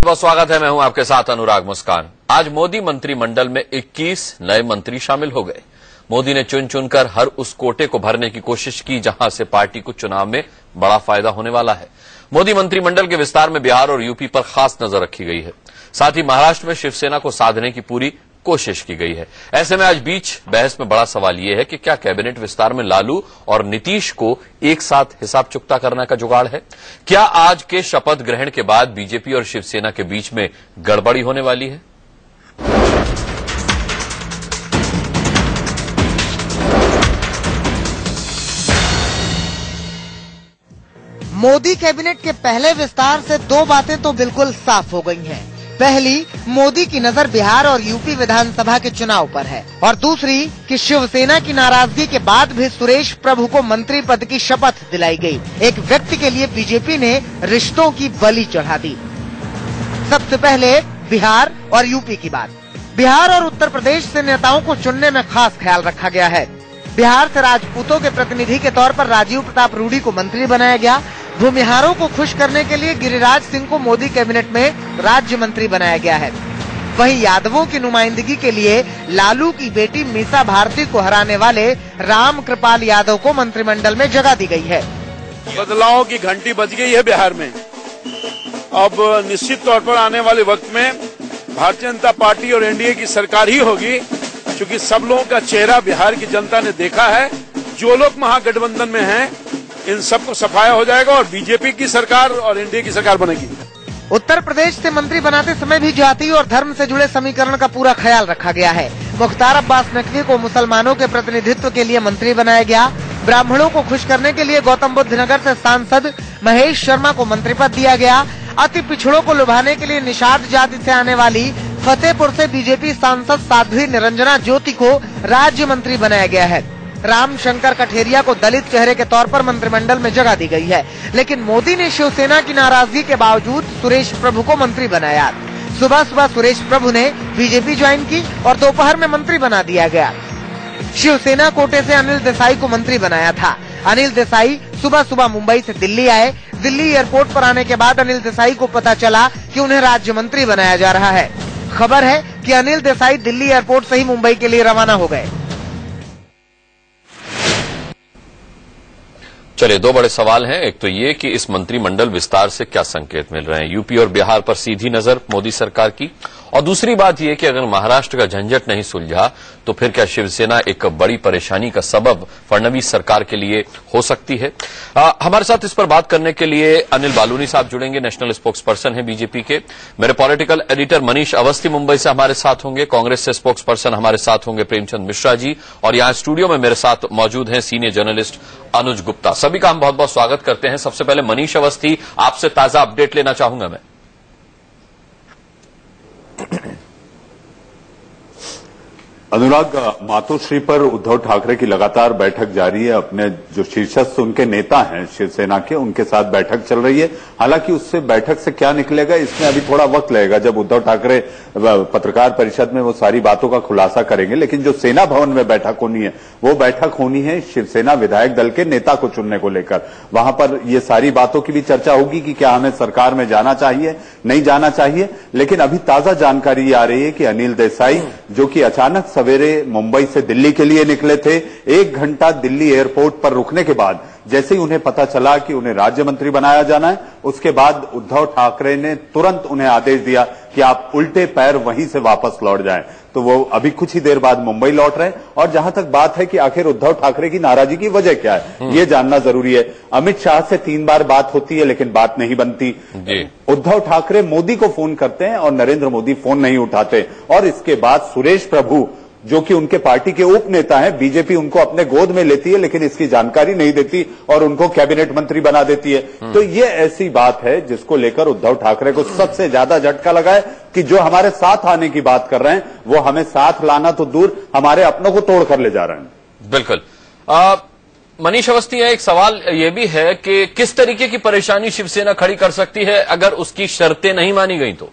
बहुत स्वागत है। मैं हूं आपके साथ अनुराग मुस्कान। आज मोदी मंत्रिमंडल में 21 नए मंत्री शामिल हो गए। मोदी ने चुन चुनकर हर उस कोटे को भरने की कोशिश की जहां से पार्टी को चुनाव में बड़ा फायदा होने वाला है। मोदी मंत्रिमंडल के विस्तार में बिहार और यूपी पर खास नजर रखी गई है। साथ ही महाराष्ट्र में शिवसेना को साधने की पूरी कोशिश की गई है। ऐसे में आज बीच बहस में बड़ा सवाल यह है कि क्या कैबिनेट विस्तार में लालू और नीतीश को एक साथ हिसाब चुकता करने का जुगाड़ है? क्या आज के शपथ ग्रहण के बाद बीजेपी और शिवसेना के बीच में गड़बड़ी होने वाली है? मोदी कैबिनेट के पहले विस्तार से दो बातें तो बिल्कुल साफ हो गई हैं। पहली, मोदी की नजर बिहार और यूपी विधानसभा के चुनाव पर है और दूसरी कि शिवसेना की नाराजगी के बाद भी सुरेश प्रभु को मंत्री पद की शपथ दिलाई गई। एक व्यक्ति के लिए बीजेपी ने रिश्तों की बलि चढ़ा दी। सबसे पहले बिहार और यूपी की बात। बिहार और उत्तर प्रदेश से नेताओं को चुनने में खास ख्याल रखा गया है। बिहार से राजपूतों के प्रतिनिधि के तौर पर राजीव प्रताप रूडी को मंत्री बनाया गया। भूमिहारों को खुश करने के लिए गिरिराज सिंह को मोदी कैबिनेट में राज्य मंत्री बनाया गया है। वहीं यादवों की नुमाइंदगी के लिए लालू की बेटी मीसा भारती को हराने वाले राम कृपाल यादव को मंत्रिमंडल में जगह दी गई है। बदलाव की घंटी बज गई है बिहार में। अब निश्चित तौर पर आने वाले वक्त में भारतीय जनता पार्टी और एनडीए की सरकार ही होगी, क्योंकि सब लोगों का चेहरा बिहार की जनता ने देखा है। जो लोग महागठबंधन में हैं, इन सबको सफाया हो जाएगा और बीजेपी की सरकार और एनडीए की सरकार बनेगी। उत्तर प्रदेश से मंत्री बनाते समय भी जाति और धर्म से जुड़े समीकरण का पूरा ख्याल रखा गया है। मुख्तार अब्बास नकवी को मुसलमानों के प्रतिनिधित्व के लिए मंत्री बनाया गया। ब्राह्मणों को खुश करने के लिए गौतम बुद्ध नगर से सांसद महेश शर्मा को मंत्री पद दिया गया। अति पिछड़ों को लुभाने के लिए निषाद जाति से आने वाली फतेहपुर से बीजेपी सांसद साध्वी निरंजना ज्योति को राज्य मंत्री बनाया गया है। राम शंकर कठेरिया को दलित चेहरे के तौर पर मंत्रिमंडल में जगह दी गई है, लेकिन मोदी ने शिवसेना की नाराजगी के बावजूद सुरेश प्रभु को मंत्री बनाया। सुबह सुबह सुरेश प्रभु ने बीजेपी ज्वाइन की और दोपहर में मंत्री बना दिया गया। शिवसेना कोटे से अनिल देसाई को मंत्री बनाया था। अनिल देसाई सुबह सुबह मुंबई से दिल्ली आए। दिल्ली एयरपोर्ट पर आने के बाद अनिल देसाई को पता चला कि उन्हें राज्य मंत्री बनाया जा रहा है। खबर है कि अनिल देसाई दिल्ली एयरपोर्ट से ही मुंबई के लिए रवाना हो गए। चलिए, दो बड़े सवाल हैं। एक तो ये कि इस मंत्रिमंडल विस्तार से क्या संकेत मिल रहे हैं यूपी और बिहार पर सीधी नजर मोदी सरकार की, और दूसरी बात यह कि अगर महाराष्ट्र का झंझट नहीं सुलझा तो फिर क्या शिवसेना एक बड़ी परेशानी का सबब फडणवीस सरकार के लिए हो सकती है? हमारे साथ इस पर बात करने के लिए अनिल बालूनी साहब जुड़ेंगे, नेशनल स्पोक्स पर्सन है बीजेपी के। मेरे पॉलिटिकल एडिटर मनीष अवस्थी मुंबई से हमारे साथ होंगे। कांग्रेस से स्पोक्स पर्सन हमारे साथ होंगे प्रेमचंद मिश्रा जी, और यहां स्टूडियो में मेरे साथ मौजूद हैं सीनियर जर्नलिस्ट अनुज गुप्ता। सभी का हम बहुत बहुत स्वागत करते हैं। सबसे पहले मनीष अवस्थी, आपसे ताजा अपडेट लेना चाहूंगा मैं। अनुराग, मातोश्री पर उद्धव ठाकरे की लगातार बैठक जारी है। अपने जो शीर्षस्थ उनके नेता हैं शिवसेना के, उनके साथ बैठक चल रही है। हालांकि उससे बैठक से क्या निकलेगा, इसमें अभी थोड़ा वक्त लगेगा। जब उद्धव ठाकरे पत्रकार परिषद में वो सारी बातों का खुलासा करेंगे, लेकिन जो सेना भवन में बैठक होनी है, वो बैठक होनी है शिवसेना विधायक दल के नेता को चुनने को लेकर। वहां पर ये सारी बातों की भी चर्चा होगी कि क्या हमें सरकार में जाना चाहिए, नहीं जाना चाहिए। लेकिन अभी ताजा जानकारी आ रही है कि अनिल देसाई, जो कि अचानक सवेरे मुंबई से दिल्ली के लिए निकले थे, 1 घंटा दिल्ली एयरपोर्ट पर रुकने के बाद जैसे ही उन्हें पता चला कि उन्हें राज्य मंत्री बनाया जाना है, उसके बाद उद्धव ठाकरे ने तुरंत उन्हें आदेश दिया कि आप उल्टे पैर वहीं से वापस लौट जाएं। तो वो अभी कुछ ही देर बाद मुंबई लौट रहे हैं। और जहां तक बात है कि आखिर उद्धव ठाकरे की नाराजगी की वजह क्या है, ये जानना जरूरी है। अमित शाह से 3 बार बात होती है, लेकिन बात नहीं बनती। उद्धव ठाकरे मोदी को फोन करते हैं और नरेंद्र मोदी फोन नहीं उठाते। और इसके बाद सुरेश प्रभु, जो कि उनके पार्टी के उप नेता हैं, बीजेपी उनको अपने गोद में लेती है, लेकिन इसकी जानकारी नहीं देती और उनको कैबिनेट मंत्री बना देती है। तो ये ऐसी बात है जिसको लेकर उद्धव ठाकरे को सबसे ज्यादा झटका लगा है कि जो हमारे साथ आने की बात कर रहे हैं, वो हमें साथ लाना तो दूर, हमारे अपनों को तोड़ कर ले जा रहे हैं। बिल्कुल। मनीष अवस्थी, एक सवाल यह भी है कि किस तरीके की परेशानी शिवसेना खड़ी कर सकती है अगर उसकी शर्तें नहीं मानी गई तो?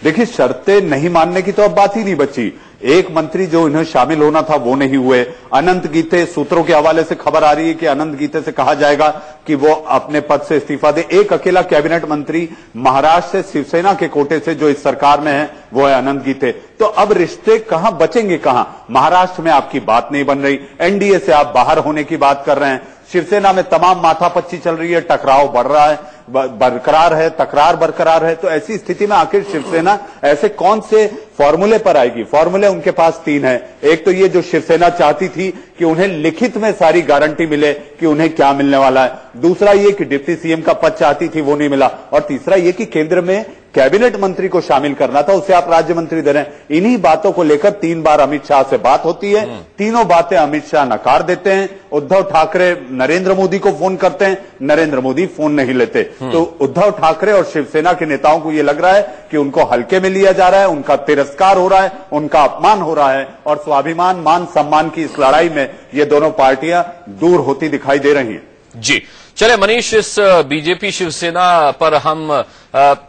देखिए, शर्तें नहीं मानने की तो अब बात ही नहीं बची। एक मंत्री जो इन्हें शामिल होना था वो नहीं हुए। अनंत गीते, सूत्रों के हवाले से खबर आ रही है कि अनंत गीते से कहा जाएगा कि वो अपने पद से इस्तीफा दे। एक अकेला कैबिनेट मंत्री महाराष्ट्र से शिवसेना के कोटे से जो इस सरकार में है वो है अनंत गीते। तो अब रिश्ते कहां बचेंगे, कहां? महाराष्ट्र में आपकी बात नहीं बन रही, एनडीए से आप बाहर होने की बात कर रहे हैं, शिवसेना में तमाम माथापच्ची चल रही है, टकराव बढ़ रहा है, बरकरार है, तकरार बरकरार है। तो ऐसी स्थिति में आखिर शिवसेना ऐसे कौन से फॉर्मूले पर आएगी? फॉर्मूले उनके पास 3 है। एक तो ये जो शिवसेना चाहती थी कि उन्हें लिखित में सारी गारंटी मिले कि उन्हें क्या मिलने वाला है। दूसरा ये कि डिप्टी सीएम का पद चाहती थी, वो नहीं मिला। और तीसरा ये कि केंद्र में कैबिनेट मंत्री को शामिल करना था, उसे आप राज्य मंत्री दे रहे हैं। इन्हीं बातों को लेकर 3 बार अमित शाह से बात होती है, तीनों बातें अमित शाह नकार देते हैं। उद्धव ठाकरे नरेंद्र मोदी को फोन करते हैं, नरेंद्र मोदी फोन नहीं लेते। तो उद्धव ठाकरे और शिवसेना के नेताओं को यह लग रहा है कि उनको हल्के में लिया जा रहा है, उनका तिरस्कार हो रहा है, उनका अपमान हो रहा है और स्वाभिमान मान सम्मान की इस लड़ाई में ये दोनों पार्टियां दूर होती दिखाई दे रही हैं। जी चले मनीष, इस बीजेपी शिवसेना पर हम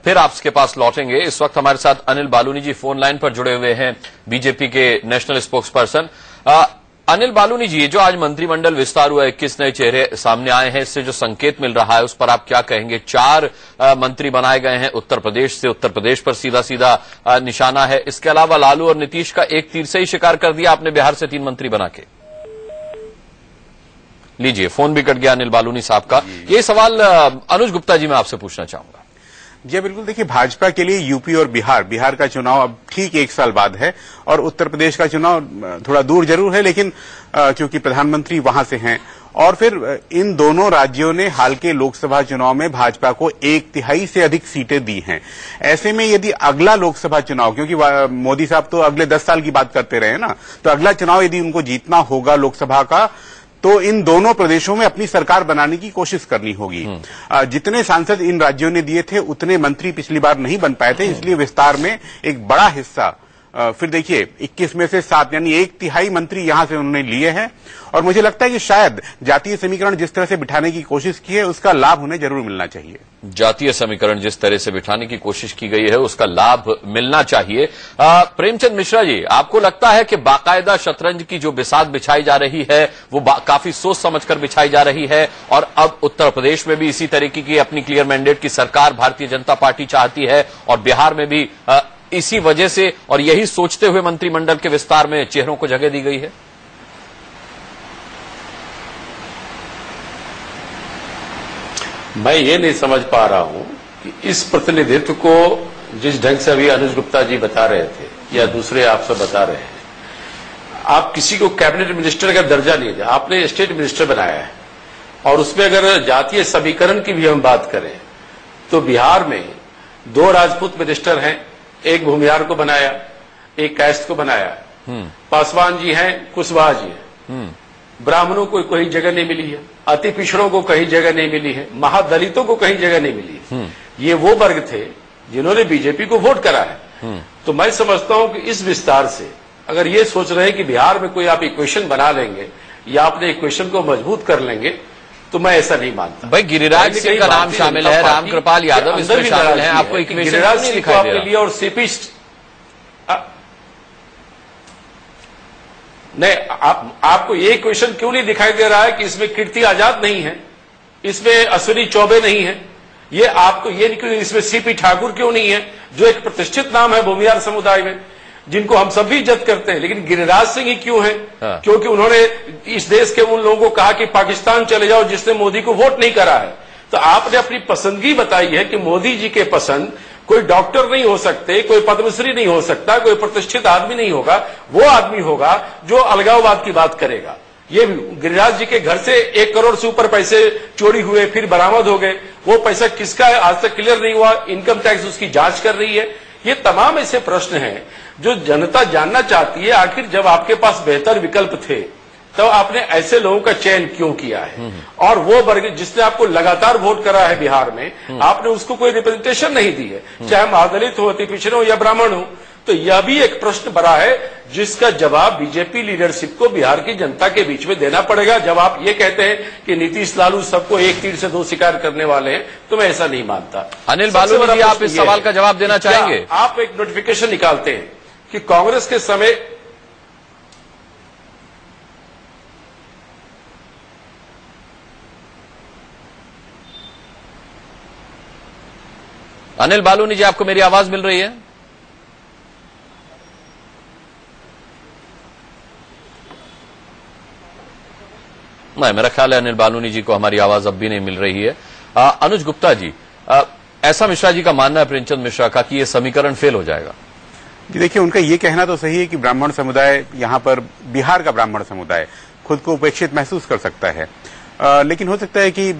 फिर आपके पास लौटेंगे। इस वक्त हमारे साथ Anil Baluni ji phone line पर जुड़े हुए हैं, बीजेपी के national spokesperson. Anil Baluni ji, जो आज मंत्रिमंडल विस्तार हुआ, 21 नए चेहरे सामने आए हैं, इससे जो संकेत मिल रहा है उस पर आप क्या कहेंगे? 4 मंत्री बनाए गए हैं उत्तर प्रदेश से, उत्तर प्रदेश पर सीधा सीधा निशाना है। इसके अलावा लालू और नीतीश का एक तीर से ही शिकार कर दिया आपने बिहार से 3 मंत्री बना के। लीजिए, फोन भी कट गया अनिल बालूनी साहब का। ये सवाल अनुज गुप्ता जी मैं आपसे पूछना चाहूंगा। जी बिल्कुल, देखिए भाजपा के लिए यूपी और बिहार का चुनाव अब ठीक 1 साल बाद है और उत्तर प्रदेश का चुनाव थोड़ा दूर जरूर है, लेकिन क्योंकि प्रधानमंत्री वहां से हैं और फिर इन दोनों राज्यों ने हाल के लोकसभा चुनाव में भाजपा को 1/3 से अधिक सीटें दी हैं। ऐसे में यदि अगला लोकसभा चुनाव, क्योंकि मोदी साहब तो अगले 10 साल की बात करते रहे ना, तो अगला चुनाव यदि उनको जीतना होगा लोकसभा का, तो इन दोनों प्रदेशों में अपनी सरकार बनाने की कोशिश करनी होगी। जितने सांसद इन राज्यों ने दिए थे उतने मंत्री पिछली बार नहीं बन पाए थे, इसलिए विस्तार में एक बड़ा हिस्सा, फिर देखिए 21 में से 7 यानी 1/3 मंत्री यहां से उन्होंने लिए हैं। और मुझे लगता है कि शायद जातीय समीकरण जिस तरह से बिठाने की कोशिश की है उसका लाभ उन्हें जरूर मिलना चाहिए। जातीय समीकरण जिस तरह से बिठाने की कोशिश की गई है उसका लाभ मिलना चाहिए। प्रेमचंद मिश्रा जी, आपको लगता है कि बाकायदा शतरंज की जो बिसात बिछाई जा रही है वो काफी सोच समझकर बिछाई जा रही है और अब उत्तर प्रदेश में भी इसी तरीके की अपनी क्लियर मैंडेट की सरकार भारतीय जनता पार्टी चाहती है और बिहार में भी इसी वजह से और यही सोचते हुए मंत्रिमंडल के विस्तार में चेहरों को जगह दी गई है? मैं ये नहीं समझ पा रहा हूं कि इस प्रतिनिधित्व को जिस ढंग से अभी अनुज गुप्ता जी बता रहे थे या दूसरे आप सब बता रहे हैं, आप किसी को कैबिनेट मिनिस्टर का दर्जा नहीं दिया, आपने स्टेट मिनिस्टर बनाया है। और उसमें अगर जातीय समीकरण की भी हम बात करें तो बिहार में 2 राजपूत मिनिस्टर हैं, एक भूमिहार को बनाया, एक कायस्थ को बनाया। पासवान जी हैं, कुशवाहा जी हैं। ब्राह्मणों को कहीं जगह नहीं मिली है, अति पिछड़ों को कहीं जगह नहीं मिली है, महादलितों को कहीं जगह नहीं मिली है। ये वो वर्ग थे जिन्होंने बीजेपी को वोट करा है। तो मैं समझता हूं कि इस विस्तार से अगर ये सोच रहे हैं कि बिहार में कोई आप इक्वेशन बना लेंगे या अपने इक्वेशन को मजबूत कर लेंगे, तो मैं ऐसा नहीं मानता। भाई गिरिराज सिंह का नाम शामिल है, रामकृपाल यादव इसमें शामिल है, आपको इक्वेशन गिरिराज सिंह को आपने लिया और सीपी नहीं, आपको ये क्वेश्चन क्यों नहीं दिखाई दे रहा है कि इसमें कीर्ति आजाद नहीं है, इसमें अश्विनी चौबे नहीं है, ये आपको ये नहीं क्यों, इसमें सीपी ठाकुर क्यों नहीं है जो एक प्रतिष्ठित नाम है भूमिहार समुदाय में जिनको हम सब भी इज्जत करते हैं, लेकिन गिरिराज सिंह ही क्यों है? क्योंकि उन्होंने इस देश के उन लोगों को कहा कि पाकिस्तान चले जाओ जिसने मोदी को वोट नहीं करा है। तो आपने अपनी पसंदगी बताई है कि मोदी जी के पसंद कोई डॉक्टर नहीं हो सकते, कोई पद्मश्री नहीं हो सकता, कोई प्रतिष्ठित आदमी नहीं होगा, वो आदमी होगा जो अलगाववाद की बात करेगा। ये गिरिराज जी के घर से 1 करोड़ से ऊपर पैसे चोरी हुए, फिर बरामद हो गए, वो पैसा किसका है आज तक क्लियर नहीं हुआ, इनकम टैक्स उसकी जांच कर रही है। ये तमाम ऐसे प्रश्न हैं जो जनता जानना चाहती है। आखिर जब आपके पास बेहतर विकल्प थे तो आपने ऐसे लोगों का चयन क्यों किया है? और वो वर्ग जिसने आपको लगातार वोट करा है बिहार में, आपने उसको कोई रिप्रेजेंटेशन नहीं दी है, चाहे महादलित हो, अति पिछड़े हो या ब्राह्मण हो। तो यह भी एक प्रश्न बड़ा है जिसका जवाब बीजेपी लीडरशिप को बिहार की जनता के बीच में देना पड़ेगा। जब आप ये कहते हैं कि नीतीश लालू सबको एक तीर से 2 शिकार करने वाले हैं, तो मैं ऐसा नहीं मानता। अनिल बालूनी जी, आप इस सवाल का जवाब देना चाहेंगे? आप एक नोटिफिकेशन निकालते हैं कि कांग्रेस के समय अनिल बालूनी जी, आपको मेरी आवाज मिल रही है? नहीं, मेरा ख्याल है अनिल बालूनी जी को हमारी आवाज अब भी नहीं मिल रही है। अनुज गुप्ता जी, ऐसा मिश्रा जी का मानना है, प्रेमचंद मिश्रा का, कि यह समीकरण फेल हो जाएगा। जी देखिए, उनका ये कहना तो सही है कि ब्राह्मण समुदाय, यहां पर बिहार का ब्राह्मण समुदाय खुद को उपेक्षित महसूस कर सकता है, लेकिन हो सकता है कि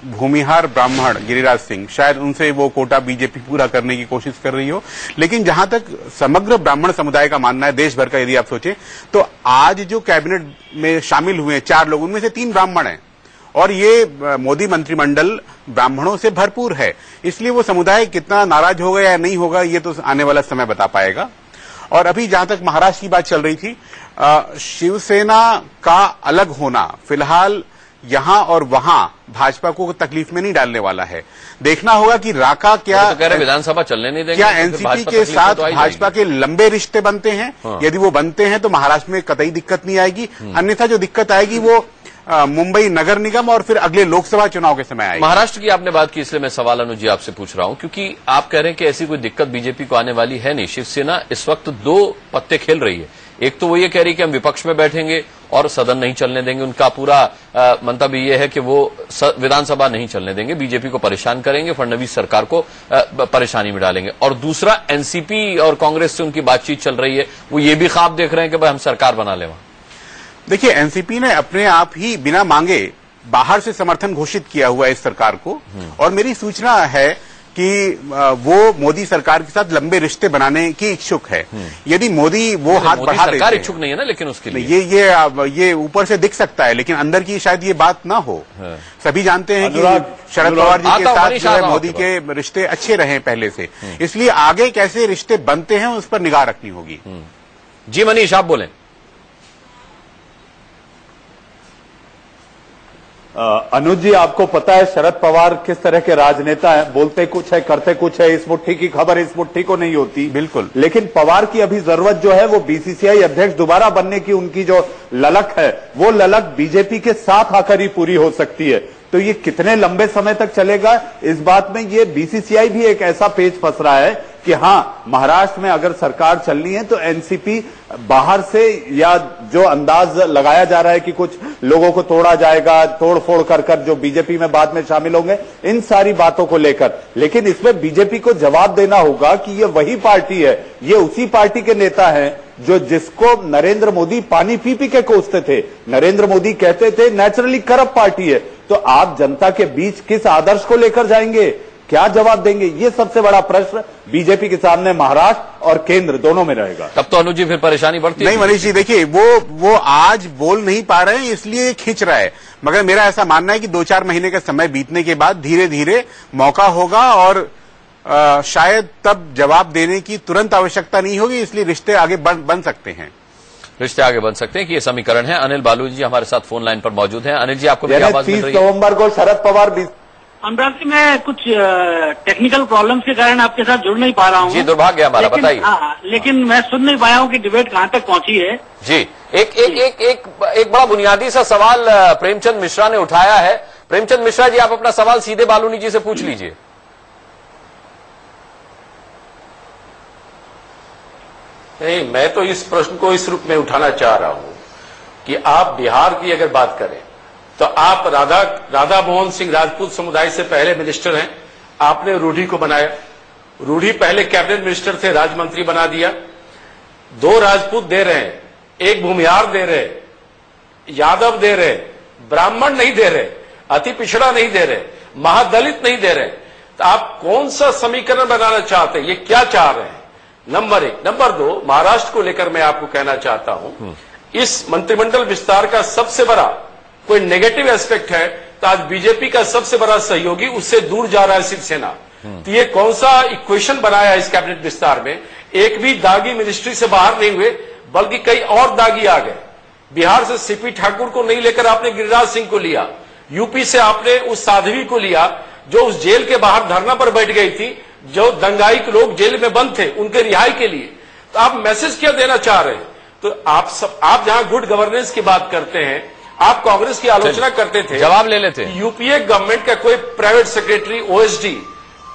भूमिहार ब्राह्मण गिरिराज सिंह, शायद उनसे वो कोटा बीजेपी पूरा करने की कोशिश कर रही हो। लेकिन जहां तक समग्र ब्राह्मण समुदाय का मानना है, देश भर का यदि आप सोचें, तो आज जो कैबिनेट में शामिल हुए 4 लोग, उनमें से 3 ब्राह्मण हैं और ये मोदी मंत्रिमंडल ब्राह्मणों से भरपूर है। इसलिए वो समुदाय कितना नाराज होगा या नहीं होगा, ये तो आने वाला समय बता पाएगा। और अभी जहां तक महाराष्ट्र की बात चल रही थी, शिवसेना का अलग होना फिलहाल यहां और वहां भाजपा को तकलीफ में नहीं डालने वाला है। देखना होगा कि राका क्या, तो कह रहे विधानसभा चलने नहीं देंगे, क्या एनसीपी के साथ भाजपा के लंबे रिश्ते बनते हैं। यदि वो बनते हैं तो महाराष्ट्र में कतई दिक्कत नहीं आएगी। अन्यथा जो दिक्कत आएगी वो मुंबई नगर निगम और फिर अगले लोकसभा चुनाव के समय आएगी। महाराष्ट्र की आपने बात की, इसलिए मैं सवाल अनुज जी आपसे पूछ रहा हूं, क्योंकि आप कह रहे हैं कि ऐसी कोई दिक्कत बीजेपी को आने वाली है नहीं। शिवसेना इस वक्त 2 पत्ते खेल रही है। एक तो वो ये कह रही है कि हम विपक्ष में बैठेंगे और सदन नहीं चलने देंगे, उनका पूरा मंतव्य ये है कि वो विधानसभा नहीं चलने देंगे, बीजेपी को परेशान करेंगे, फडणवीस सरकार को परेशानी में डालेंगे। और दूसरा, एनसीपी और कांग्रेस से उनकी बातचीत चल रही है, वो ये भी ख्वाब देख रहे हैं कि भाई हम सरकार बना लें वहां। देखिए, एनसीपी ने अपने आप ही बिना मांगे बाहर से समर्थन घोषित किया हुआ है इस सरकार को, और मेरी सूचना है कि वो मोदी सरकार के साथ लंबे रिश्ते बनाने की इच्छुक है। यदि मोदी वो हाथ बढ़ा देते हैं, सरकार इच्छुक नहीं है ना, लेकिन उसके लिए ये ऊपर से दिख सकता है, लेकिन अंदर की शायद ये बात ना हो। सभी जानते हैं कि शरद पवार जी के साथ जो है मोदी के रिश्ते अच्छे रहे पहले से, इसलिए आगे कैसे रिश्ते बनते हैं उस पर निगाह रखनी होगी। जी मनीष, आप बोलें। अनुज जी, आपको पता है शरद पवार किस तरह के राजनेता हैं, बोलते कुछ है करते कुछ है, इस मुट्ठी की खबर इस मुट्ठी को नहीं होती। बिल्कुल। लेकिन पवार की अभी जरूरत जो है वो बीसीसीआई अध्यक्ष दोबारा बनने की उनकी जो ललक है, वो ललक बीजेपी के साथ आकर ही पूरी हो सकती है। तो ये कितने लंबे समय तक चलेगा, इस बात में ये बीसीसीआई भी एक ऐसा पेच फंस रहा है कि हां, महाराष्ट्र में अगर सरकार चलनी है तो एनसीपी बाहर से, या जो अंदाज लगाया जा रहा है कि कुछ लोगों को तोड़ा जाएगा, तोड़ फोड़ कर जो बीजेपी में बाद में शामिल होंगे, इन सारी बातों को लेकर। लेकिन इसमें बीजेपी को जवाब देना होगा कि ये वही पार्टी है, ये उसी पार्टी के नेता हैं जो जिसको नरेंद्र मोदी पानी पी पी के कोसते थे। नरेंद्र मोदी कहते थे नेचुरली करप्ट पार्टी है। तो आप जनता के बीच किस आदर्श को लेकर जाएंगे, क्या जवाब देंगे, ये सबसे बड़ा प्रश्न बीजेपी के सामने महाराष्ट्र और केंद्र दोनों में रहेगा। तब तो अनुज जी फिर परेशानी बढ़ती नहीं मनीष जी, देखिए वो आज बोल नहीं पा रहे हैं इसलिए खींच रहा है, मगर मेरा ऐसा मानना है कि 2-4 महीने का समय बीतने के बाद धीरे धीरे मौका होगा और शायद तब जवाब देने की तुरंत आवश्यकता नहीं होगी, इसलिए रिश्ते आगे बन सकते हैं। रिश्ते आगे बन सकते हैं कि ये समीकरण है। अनिल बालू जी हमारे साथ फोन लाइन पर मौजूद हैं। अनिल जी, आपको मेरी आवाज मिल रही है? 30 नवंबर को शरद पवार अनुराग जी, मैं कुछ टेक्निकल प्रॉब्लम्स के कारण आपके साथ जुड़ नहीं पा रहा हूँ। जी, दुर्भाग्य हमारा, बताइए। लेकिन मैं सुन नहीं पाया हूँ कि डिबेट कहाँ तक पहुंची है। जी, एक बड़ा बुनियादी सा सवाल प्रेमचंद मिश्रा ने उठाया है। प्रेमचंद मिश्रा जी, आप अपना सवाल सीधे बालूनी जी से पूछ लीजिए। नहीं, मैं तो इस प्रश्न को इस रूप में उठाना चाह रहा हूं कि आप बिहार की अगर बात करें तो आप राधा मोहन सिंह राजपूत समुदाय से पहले मिनिस्टर हैं। आपने रूढ़ी को बनाया, रूढ़ी पहले कैबिनेट मिनिस्टर थे, राज्य बना दिया। 2 राजपूत दे रहे हैं, 1 भूमिहार दे रहे, यादव दे रहे, ब्राह्मण नहीं दे रहे, अति पिछड़ा नहीं दे रहे, महादलित नहीं दे रहे। तो आप कौन सा समीकरण बनाना चाहते हैं, ये क्या चाह रहे हैं? नंबर 1। नंबर 2, महाराष्ट्र को लेकर मैं आपको कहना चाहता हूं, इस मंत्रिमंडल विस्तार का सबसे बड़ा कोई नेगेटिव एस्पेक्ट है तो आज बीजेपी का सबसे बड़ा सहयोगी उससे दूर जा रहा है, शिवसेना। तो ये कौन सा इक्वेशन बनाया है इस कैबिनेट विस्तार में? एक भी दागी मिनिस्ट्री से बाहर नहीं हुए, बल्कि कई और दागी आ गए। बिहार से सीपी ठाकुर को नहीं लेकर आपने गिरिराज सिंह को लिया, यूपी से आपने उस साध्वी को लिया जो उस जेल के बाहर धरना पर बैठ गई थी, जो दंगाई के लोग जेल में बंद थे उनके रिहाई के लिए। तो आप मैसेज क्या देना चाह रहे हैं? तो आप जहां गुड गवर्नेंस की बात करते हैं, आप कांग्रेस की आलोचना करते थे, जवाब ले लेते। यूपीए गवर्नमेंट का कोई प्राइवेट सेक्रेटरी, ओएसडी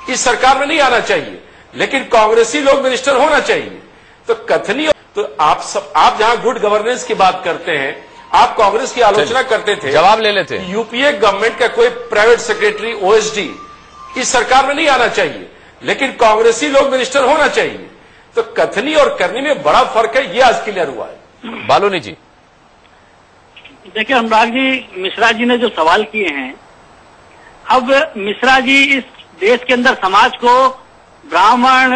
इस सरकार में नहीं आना चाहिए, लेकिन कांग्रेसी लोग मिनिस्टर होना चाहिए। तो कथनी, तो आप जहां गुड गवर्नेंस की बात करते हैं, आप कांग्रेस की आलोचना करते थे, जवाब ले लेते। यूपीए गवर्नमेंट का कोई प्राइवेट सेक्रेटरी, ओएसडी इस सरकार में नहीं आना चाहिए, लेकिन कांग्रेसी लोग मिनिस्टर होना चाहिए। तो कथनी और करनी में बड़ा फर्क है, ये आज क्लियर हुआ है। बालूनी जी, देखिए अनुराग जी, मिश्रा जी ने जो सवाल किए हैं, अब मिश्रा जी इस देश के अंदर समाज को ब्राह्मण,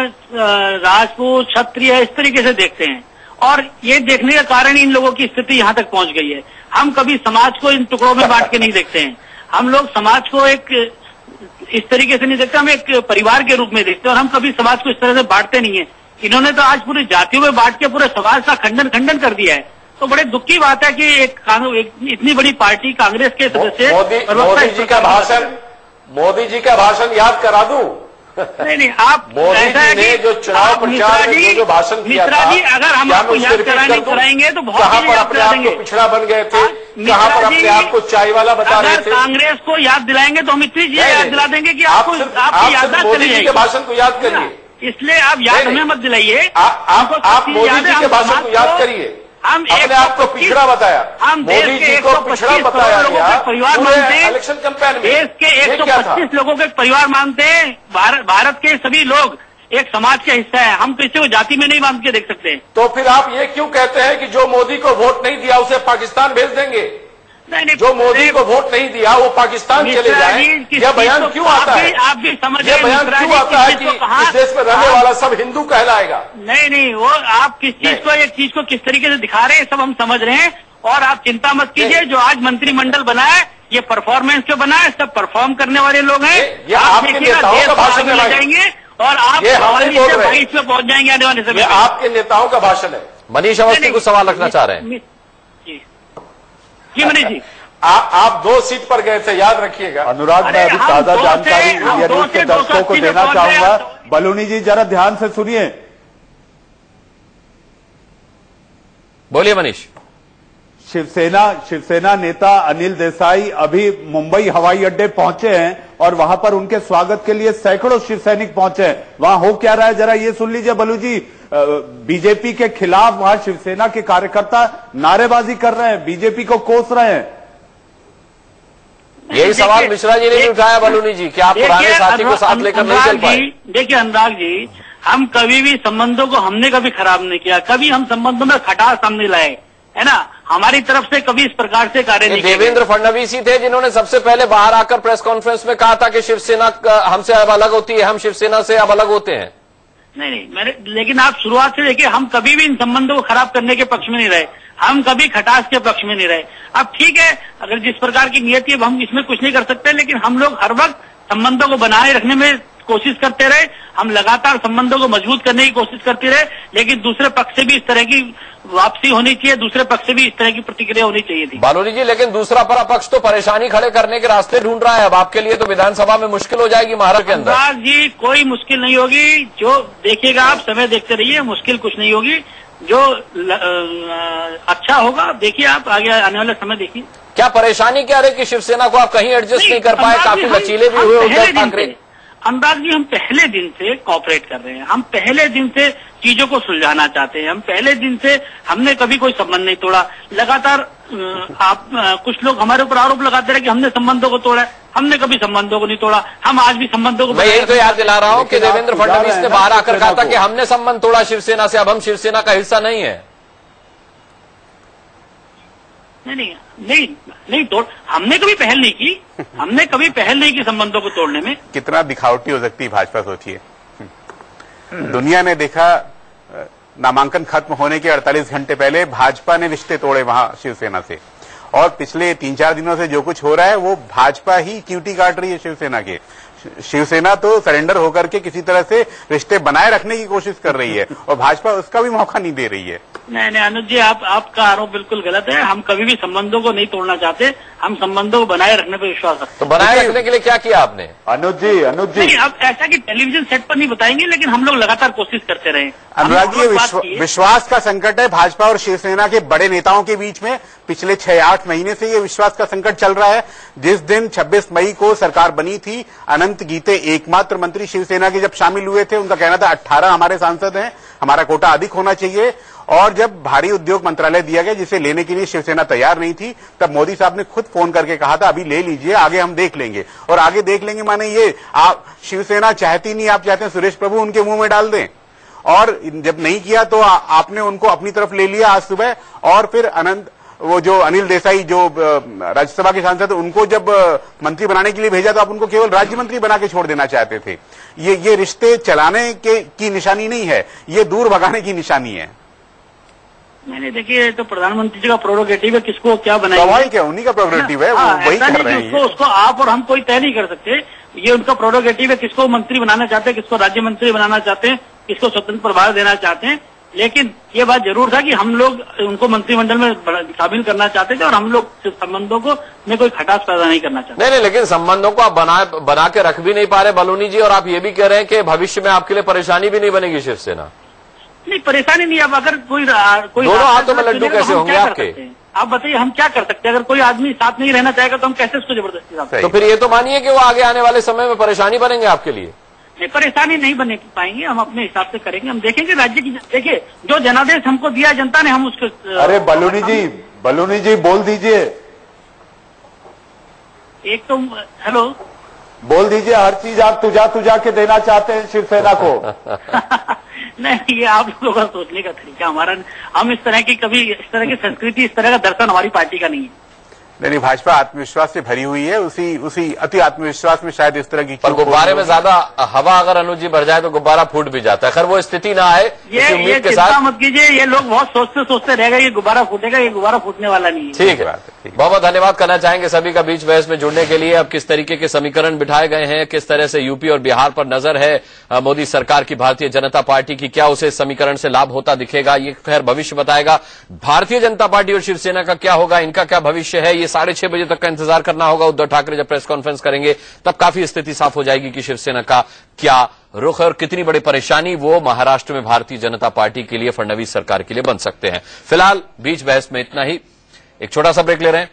राजपूत, क्षत्रिय इस तरीके से देखते हैं, और ये देखने का कारण इन लोगों की स्थिति यहाँ तक पहुंच गई है। हम कभी समाज को इन टुकड़ों में बांट के नहीं देखते हैं। हम लोग समाज को एक इस तरीके से नहीं देखते, हम एक परिवार के रूप में देखते हैं, और हम कभी समाज को इस तरह से बांटते नहीं है। इन्होंने तो आज पूरी जातियों में बांट के पूरे समाज का खंडन कर दिया है। तो बड़े दुख की बात है कि एक इतनी बड़ी पार्टी कांग्रेस के सदस्य मोदी जी का भाषण याद करा दूं? नहीं, आप मोदी जी ने जो चुनाव प्रचार में जो भाषण किया था, जी, अगर हम आपको याद कराएंगे तो बहुत कहां पर अपने आप को पिछड़ा बन गए थे, कहां पर अपने आप को चाय वाला बता रहे थे। कांग्रेस को याद दिलाएंगे तो हम इतनी चीजें याद दिला देंगे कि आपको आपकी याददाश्त चली मोदी जी के भाषण को याद करिए, इसलिए आप याद हमें मत दिलाइए। आप मोदी जी के भाषण को याद करिए। हम अपने आप को पिछड़ा बताया, हम मोदी जी को पिछड़ा बताया गया परिवार मानते हैं। इलेक्शन कैंपेन में देश के 125 लोगों के परिवार मानते हैं। भारत के सभी लोग एक समाज का हिस्सा है। हम किसी को जाति में नहीं बांध के देख सकते। तो फिर आप ये क्यों कहते हैं कि जो मोदी को वोट नहीं दिया उसे पाकिस्तान भेज देंगे? नहीं, जो मोदी को वोट नहीं दिया वो पाकिस्तान चले जाए, यह बयान क्यों आता है? आप भी समझ, यह बयान क्यों आता है कि इस देश में रहने वाला सब हिंदू कहलाएगा? नहीं, वो आप किस चीज को, एक चीज को किस तरीके से दिखा रहे हैं, सब हम समझ रहे हैं। और आप चिंता मत कीजिए, जो आज मंत्रिमंडल बना है ये परफॉर्मेंस के बना है, सब परफॉर्म करने वाले लोग हैं। ये आपके नेताओं का भाषण है जाएंगे और आप 22 में पहुंच जाएंगे आने वाले समय। आपके नेताओं का भाषण है। मनीष अवस्थी कुछ सवाल रखना चाह रहे हैं। जी मनीष जी, आप 2 सीट पर गए थे, याद रखिएगा। अनुराग, मैं अभी ताजा जानकारी इंडिया न्यूज के दर्शकों को देना चाहूंगा। बलूनी जी जरा ध्यान से सुनिए। बोलिए मनीष। शिवसेना नेता अनिल देसाई अभी मुंबई हवाई अड्डे पहुंचे हैं और वहां पर उनके स्वागत के लिए सैकड़ों शिव सैनिक पहुंचे हैं। वहां हो क्या रहा है जरा ये सुन लीजिए बलू जी। बीजेपी के खिलाफ वहां शिवसेना के कार्यकर्ता नारेबाजी कर रहे हैं, बीजेपी को कोस रहे हैं। यही सवाल मिश्रा जी ने भी उठाया बलूनी जी, कि आप पुराने साथी को साथ लेकर नहीं चल पाए। देखिए अनुराग जी, हम कभी भी संबंधों को हमने कभी खराब नहीं किया, कभी हम संबंधों में खटास सामने लाए, है ना। हमारी तरफ से कभी इस प्रकार से कार्य नहीं। देवेंद्र फडणवीस ही थे जिन्होंने सबसे पहले बाहर आकर प्रेस कॉन्फ्रेंस में कहा था कि शिवसेना हमसे अब अलग होती है, हम शिवसेना से अब अलग होते हैं। नहीं, लेकिन आप शुरुआत से देखिए, हम कभी भी इन संबंधों को खराब करने के पक्ष में नहीं रहे, हम कभी खटास के पक्ष में नहीं रहे। अब ठीक है, अगर जिस प्रकार की नियति है हम इसमें कुछ नहीं कर सकते, लेकिन हम लोग हर वक्त संबंधों को बनाए रखने में कोशिश करते रहे। हम लगातार संबंधों को मजबूत करने की कोशिश करते रहे, लेकिन दूसरे पक्ष से भी इस तरह की वापसी होनी चाहिए, दूसरे पक्ष से भी इस तरह की प्रतिक्रिया होनी चाहिए थी। बालूनी जी, लेकिन दूसरा पक्ष तो परेशानी खड़े करने के रास्ते ढूंढ रहा है। अब आपके लिए तो विधानसभा में मुश्किल हो जाएगी महाराष्ट्र के अंदर। अनुराग जी, कोई मुश्किल नहीं होगी, जो देखिएगा आप, समय देखते रहिए, मुश्किल कुछ नहीं होगी। जो अच्छा होगा देखिए, आप आगे आने वाला समय देखिए। क्या परेशानी क्या रही कि शिवसेना को आप कहीं एडजस्ट नहीं कर पाए? काफी लचीले भी हुए उद्धव ठाकरे। अनुराग जी, हम पहले दिन से कॉपरेट कर रहे हैं, हम पहले दिन से चीजों को सुलझाना चाहते हैं, हम पहले दिन से, हमने कभी कोई संबंध नहीं तोड़ा। लगातार कुछ लोग हमारे ऊपर आरोप लगाते रहे कि हमने संबंधों को तोड़ा है, हमने कभी संबंधों को नहीं तोड़ा। हम आज भी संबंधों को, मैं यही तो याद दिला रहा हूं कि देवेंद्र फडणवीस ने बाहर आकर कहा था कि हमने संबंध तोड़ा शिवसेना से, अब हम शिवसेना का हिस्सा नहीं है। नहीं तोड़, हमने कभी पहल नहीं की, हमने कभी पहल नहीं की संबंधों को तोड़ने में। कितना दिखावटी हो सकती है भाजपा, सोचिए। दुनिया ने देखा, नामांकन खत्म होने के 48 घंटे पहले भाजपा ने रिश्ते तोड़े वहां शिवसेना से, और पिछले 3-4 दिनों से जो कुछ हो रहा है वो भाजपा ही च्यूटी काट रही है शिवसेना के। शिवसेना तो सरेंडर होकर के किसी तरह से रिश्ते बनाए रखने की कोशिश कर रही है और भाजपा उसका भी मौका नहीं दे रही है। नहीं अनुज जी, आपका आरोप बिल्कुल गलत है। हम कभी भी संबंधों को नहीं तोड़ना चाहते, हम संबंधों को बनाए रखने पर विश्वास रखते हैं। तो बनाए रखने के लिए क्या किया आपने? अनुज जी नहीं, अब ऐसा कि टेलीविजन सेट पर नहीं बताएंगे, लेकिन हम लोग लगातार कोशिश करते रहे। अनुराग जी, विश्वास का संकट है भाजपा और शिवसेना के बड़े नेताओं के बीच में। पिछले 6-8 महीने से ये विश्वास का संकट चल रहा है। जिस दिन 26 मई को सरकार बनी थी, अनंत गीते एकमात्र मंत्री शिवसेना के जब शामिल हुए थे, उनका कहना था 18 हमारे सांसद हैं, हमारा कोटा अधिक होना चाहिए। और जब भारी उद्योग मंत्रालय दिया गया, जिसे लेने के लिए शिवसेना तैयार नहीं थी, तब मोदी साहब ने खुद फोन करके कहा था अभी ले लीजिए, आगे हम देख लेंगे। और आगे देख लेंगे माने ये आप शिवसेना चाहती नहीं, आप चाहते हैं सुरेश प्रभु उनके मुंह में डाल दें। और जब नहीं किया तो आपने उनको अपनी तरफ ले लिया आज सुबह। और फिर वो जो अनिल देसाई जो राज्यसभा के सांसद, उनको जब मंत्री बनाने के लिए भेजा तो आप उनको केवल राज्य मंत्री बना के छोड़ देना चाहते थे। ये रिश्ते चलाने की निशानी नहीं है, ये दूर भगाने की निशानी है। नहीं देखिए, तो प्रधानमंत्री जी का प्रोरोगेटिव है, किसको क्या बनाएंगे। स्वाभाविक है, उन्हीं का प्रोरोगेटिव है, वो वही कर रहे हैं। उसको आप और हम कोई तय नहीं कर सकते, ये उनका प्रोरोगेटिव है। किसको मंत्री बनाना चाहते हैं, किसको राज्य मंत्री बनाना चाहते हैं, किसको स्वतंत्र प्रभार देना चाहते हैं। लेकिन ये बात जरूर था कि हम लोग उनको मंत्रिमंडल में शामिल करना चाहते थे, और हम लोग संबंधों को में कोई खटास पैदा नहीं करना चाहते। नहीं, लेकिन संबंधों को आप बना के रख भी नहीं पा रहे बलूनी जी, और आप ये भी कह रहे हैं कि भविष्य में आपके लिए परेशानी भी नहीं बनेगी शिवसेना। नहीं, परेशानी नहीं। अब अगर कोई दोनों हाथों में लड्डू कैसे होंगे आपके? आप बताइए, हम क्या कर सकते हैं? अगर कोई आदमी साथ नहीं रहना चाहेगा तो हम कैसे उसको जबरदस्ती? तो फिर ये तो मानिए कि वो आगे आने वाले समय में परेशानी बनेंगे आपके लिए। नहीं, परेशानी नहीं बने पाएंगे, हम अपने हिसाब से करेंगे। हम देखेंगे राज्य की, देखिए जो जनादेश हमको दिया जनता ने, हम उसको। अरे बलूनी जी बोल दीजिए। एक तो हेलो बोल दीजिए, हर चीज आप तुझा के देना चाहते हैं शिवसेना को। नहीं, ये आप लोगों का सोचने का तरीका हमारा, हम इस तरह की संस्कृति, इस तरह का दर्शन हमारी पार्टी का नहीं है। नहीं, भाजपा आत्मविश्वास से भरी हुई है, उसी अति आत्मविश्वास में शायद इस तरह की। पर गुब्बारे में ज्यादा हवा अगर अनुज जी भर जाए तो गुब्बारा फूट भी जाता है। खैर वो स्थिति ना आए, ये चिंता मत कीजिए। ये लोग बहुत सोचते रहेगा ये गुब्बारा फूटेगा, ये गुब्बारा फूटने वाला नहीं है। ठीक है, बहुत बहुत धन्यवाद करना चाहेंगे सभी का बीच बहस में जुड़ने के लिए। अब किस तरीके के समीकरण बिठाए गए हैं, किस तरह से यूपी और बिहार पर नजर है मोदी सरकार की, भारतीय जनता पार्टी की, क्या उसे समीकरण से लाभ होता दिखेगा, ये खैर भविष्य बताएगा। भारतीय जनता पार्टी और शिवसेना का क्या होगा, इनका क्या भविष्य है, ये 6:30 बजे तक का इंतजार करना होगा। उद्धव ठाकरे जब प्रेस कॉन्फ्रेंस करेंगे तब काफी स्थिति साफ हो जाएगी कि शिवसेना का क्या रुख है और कितनी बड़ी परेशानी वो महाराष्ट्र में भारतीय जनता पार्टी के लिए, फडणवीस सरकार के लिए बन सकते हैं। फिलहाल बीच बहस में इतना ही, एक छोटा सा ब्रेक ले रहे हैं।